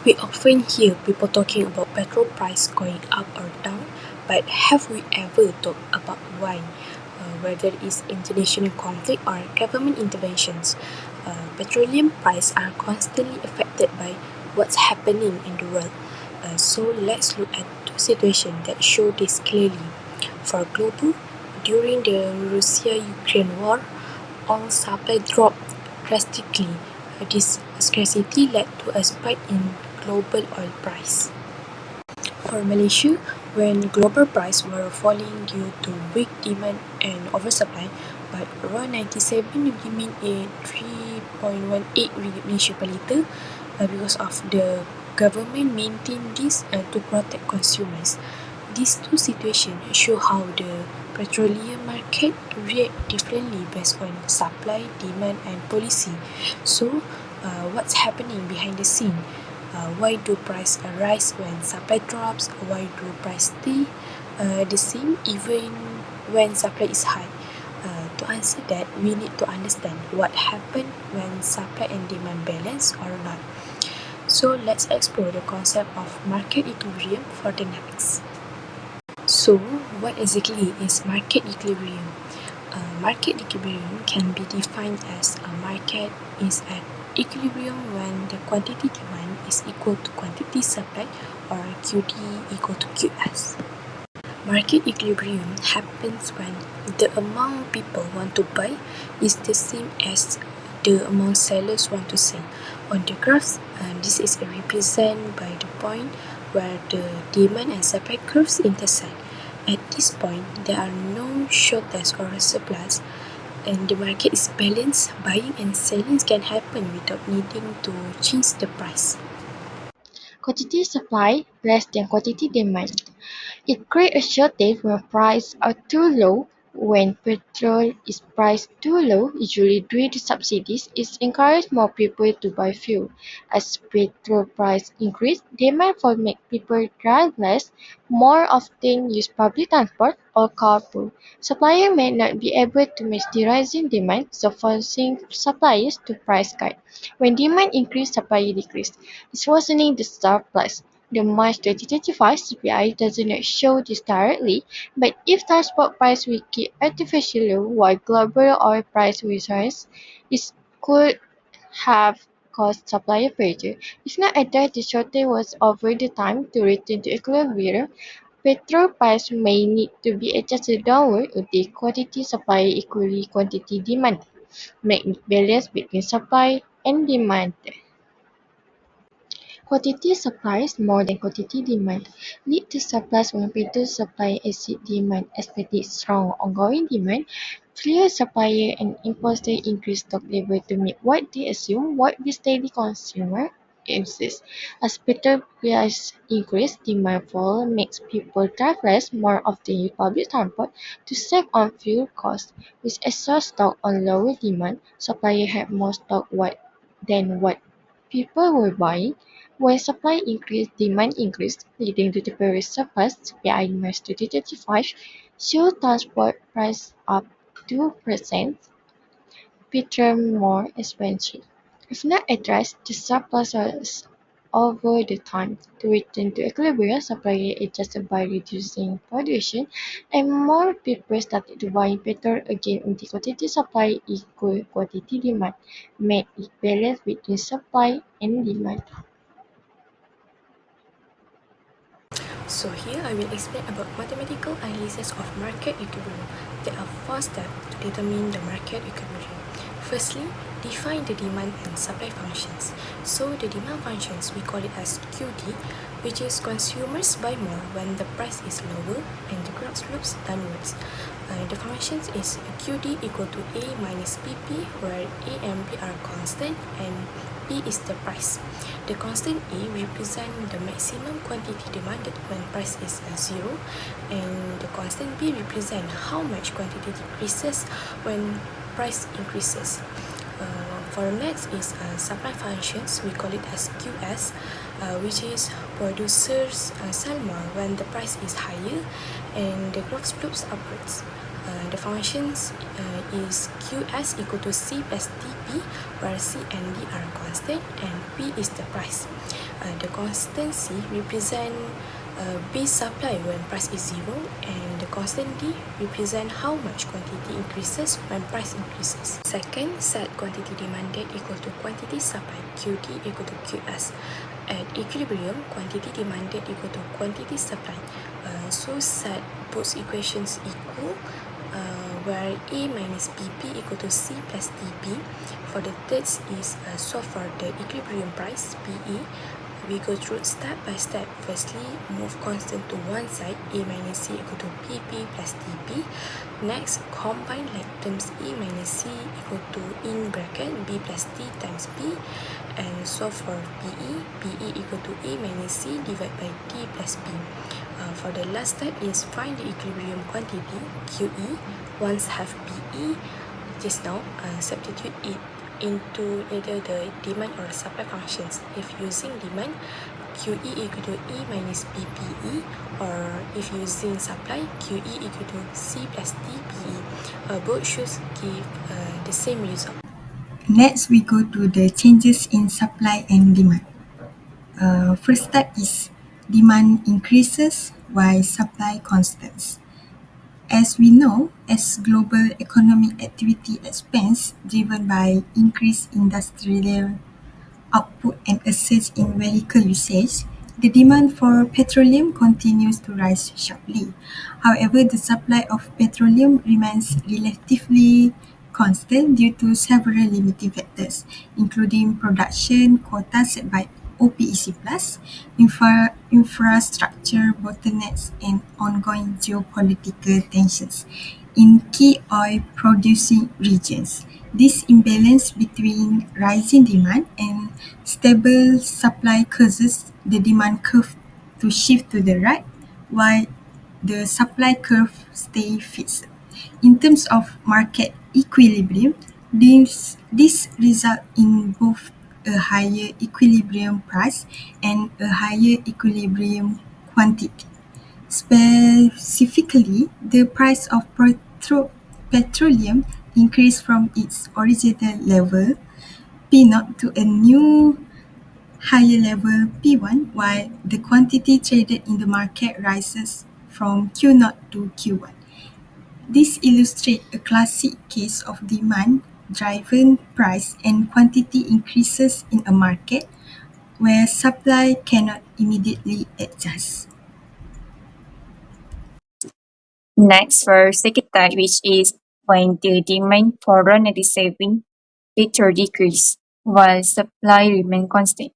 We often hear people talking about petrol price going up or down, but have we ever thought about why? Whether it's international conflict or government interventions, petroleum prices are constantly affected by what's happening in the world. So let's look at two situations that show this clearly. For global, during the Russia-Ukraine war, oil supply dropped drastically. This scarcity led to a spike in global oil price. For Malaysia, when global prices were falling due to weak demand and oversupply, but RON 97 remained at 3.18 ringgit Malaysia per litre because of the government maintained this to protect consumers. These two situations show how the petroleum market react differently based on supply, demand and policy. So, what's happening behind the scene? Why do prices rise when supply drops? Why do prices stay the same even when supply is high? To answer that, we need to understand what happened when supply and demand balance or not. So let's explore the concept of market equilibrium for the next. So, what exactly is market equilibrium? Market equilibrium can be defined as a market is at equilibrium when the quantity demand is equal to quantity supply or QD equal to QS. Market equilibrium happens when the amount people want to buy is the same as the amount sellers want to sell. On the graph, this is represented by the point where the demand and supply curves intersect. At this point, there are no shortage or surplus, and the market is balanced. Buying and selling can happen without needing to change the price. Quantity supply less than quantity demand. It creates a shortage when prices are too low. When petrol is priced too low, usually due to subsidies, it encourages more people to buy fuel. As petrol price increase, demand for make people drive less, more often use public transport or carpool. Suppliers may not be able to match the rising demand, so forcing suppliers to price cut. When demand increase, supply decrease. It's worsening the surplus. The March 2025 CPI does not show this directly, but if transport price will keep artificially low while global oil price will rise, it could have caused supply pressure. If not addressed, the shortage was over the time to return to equilibrium. Petrol price may need to be adjusted downward until quantity supply equally quantity demand, make balance between supply and demand. Quantity supplies more than quantity demand lead to surplus when petrol supply exceeds demand, especially strong ongoing demand. Fewer suppliers and importers increase stock level to meet what they assume will be steady consumer uses. As petrol price increase, demand fall makes people drive less, more often use public transport to save on fuel costs. With extra stock on lower demand, suppliers have more stock than what people were buying. When supply increased, demand increased, leading to temporary surplus. CPI in March 2025 showed transport price up 2%, petrol more expensive. If not addressed, the surplus was over the time to return to equilibrium. Supply adjusted by reducing production, and more people started to buy petrol again until quantity supply equal quantity demand, made it balance between supply and demand. So here I will explain about mathematical analysis of market equilibrium. There are four steps to determine the market equilibrium. Firstly, define the demand and supply functions. So the demand functions, we call it as QD, which is consumers buy more when the price is lower and the graph slopes downwards. The functions is QD equal to A minus PP, where A and P are constant and P is the price. The constant A represents the maximum quantity demanded when price is 0, and the constant B represents how much quantity decreases when price increases. For next is supply functions, we call it as QS, which is producers sell more when the price is higher and the graph slopes upwards. The functions is QS equal to C plus DP, where C and D are constant and P is the price. The constant C represent base supply when price is zero, and the constant D represent how much quantity increases when price increases. Second, set quantity demanded equal to quantity supply, QD equal to QS. At equilibrium, quantity demanded equal to quantity supply. So set both equations equal, where A minus BP equal to C plus DP. For the third is solve for the equilibrium price, PE. We go through step by step. Firstly, move constant to one side, A minus C equal to PP plus DP. Next, combine like terms A minus C equal to in bracket B plus D times P, and solve for PE. PE equal to A minus C divided by D plus P. For the last step is find the equilibrium quantity, QE. Once have PE, just now substitute it into either the demand or supply functions. If using demand, QE equal to E minus BPE, or if using supply, QE equal to C plus DPE. Both should give the same result. Next, we go to the changes in supply and demand. First step is demand increases while supply constants. As we know, as global economic activity expands, driven by increased industrial output and a surge in vehicle usage, the demand for petroleum continues to rise sharply. However, the supply of petroleum remains relatively constant due to several limiting factors, including production quotas set by OPEC+, infrastructure bottlenecks, and ongoing geopolitical tensions in key oil-producing regions. This imbalance between rising demand and stable supply causes the demand curve to shift to the right, while the supply curve stays fixed. In terms of market equilibrium, this results in both a higher equilibrium price and a higher equilibrium quantity. Specifically, the price of petroleum increased from its original level P0 to a new higher level P1, while the quantity traded in the market rises from Q0 to Q1. This illustrates a classic case of demand-driven price and quantity increases in a market where supply cannot immediately adjust. Next, for second type, which is when the demand for raw saving later decrease while supply remain constant.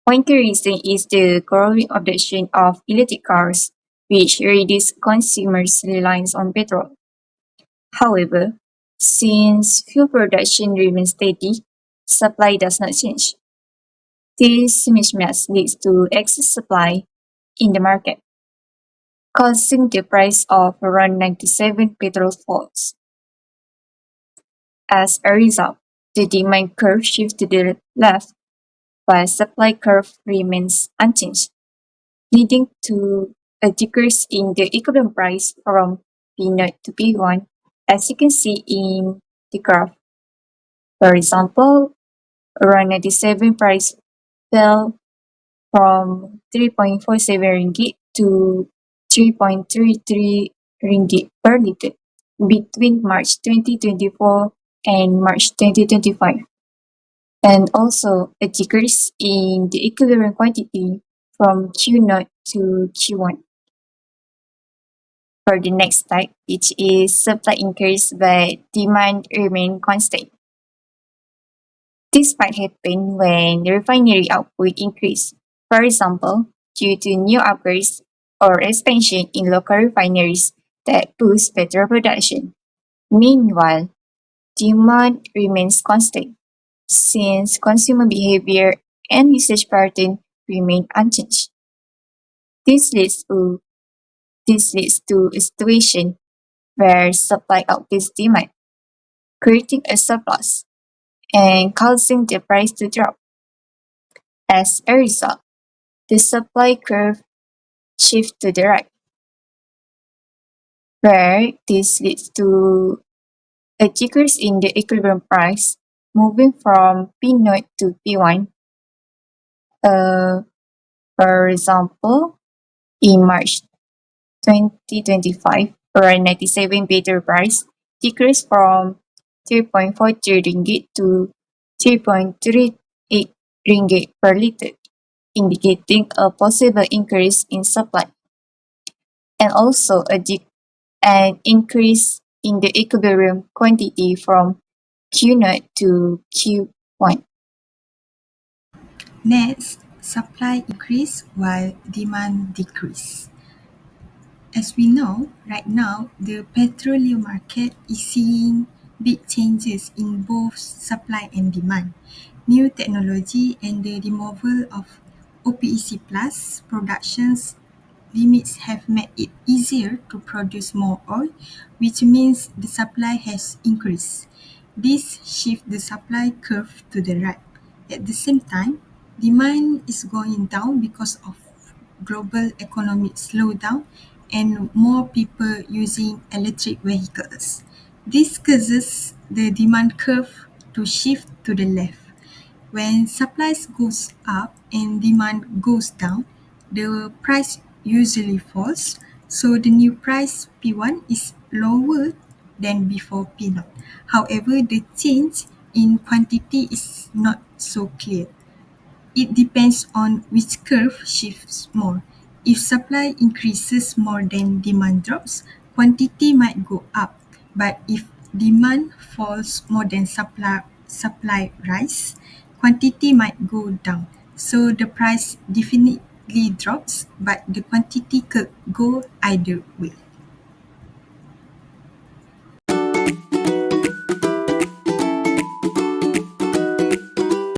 One key reason is the growing adoption of electric cars, which reduce consumers' reliance on petrol. However, since fuel production remains steady, supply does not change. This mismatch leads to excess supply in the market, causing the price of around 97 petrol falls. As a result, the demand curve shifts to the left while supply curve remains unchanged, leading to a decrease in the equivalent price from P0 to P1, as you can see in the graph. For example, around 97 price fell from 3.47 ringgit to 3.33 ringgit per liter between March 2024 and March 2025, and also a decrease in the equilibrium quantity from Q0 to Q1. For the next type, which is supply increase but demand remain constant. This might happen when the refinery output increase, for example, due to new upgrades or expansion in local refineries that boost petrol production. Meanwhile, demand remains constant since consumer behavior and usage pattern remain unchanged. This leads to this leads to a situation where supply outpaces demand, creating a surplus and causing the price to drop. As a result, the supply curve shifts to the right. where this leads to a decrease in the equilibrium price, moving from P0 to P1. Uh, for example, in March 2025, per 97 battery price decreased from 3.42 ringgit to 3.38 ringgit per liter, indicating a possible increase in supply and also an increase in the equilibrium quantity from Q0 to Q1. Next, supply increase while demand decrease. As we know, right now, the petroleum market is seeing big changes in both supply and demand. New technology and the removal of OPEC plus productions limits have made it easier to produce more oil, which means the supply has increased. This shifts the supply curve to the right. At the same time, demand is going down because of global economic slowdown and more people using electric vehicles. This causes the demand curve to shift to the left. When supply goes up and demand goes down, the price usually falls. So the new price P1 is lower than before P0. However, the change in quantity is not so clear. It depends on which curve shifts more. If supply increases more than demand drops, quantity might go up. But if demand falls more than supply rise, quantity might go down. So the price definitely drops, but the quantity could go either way.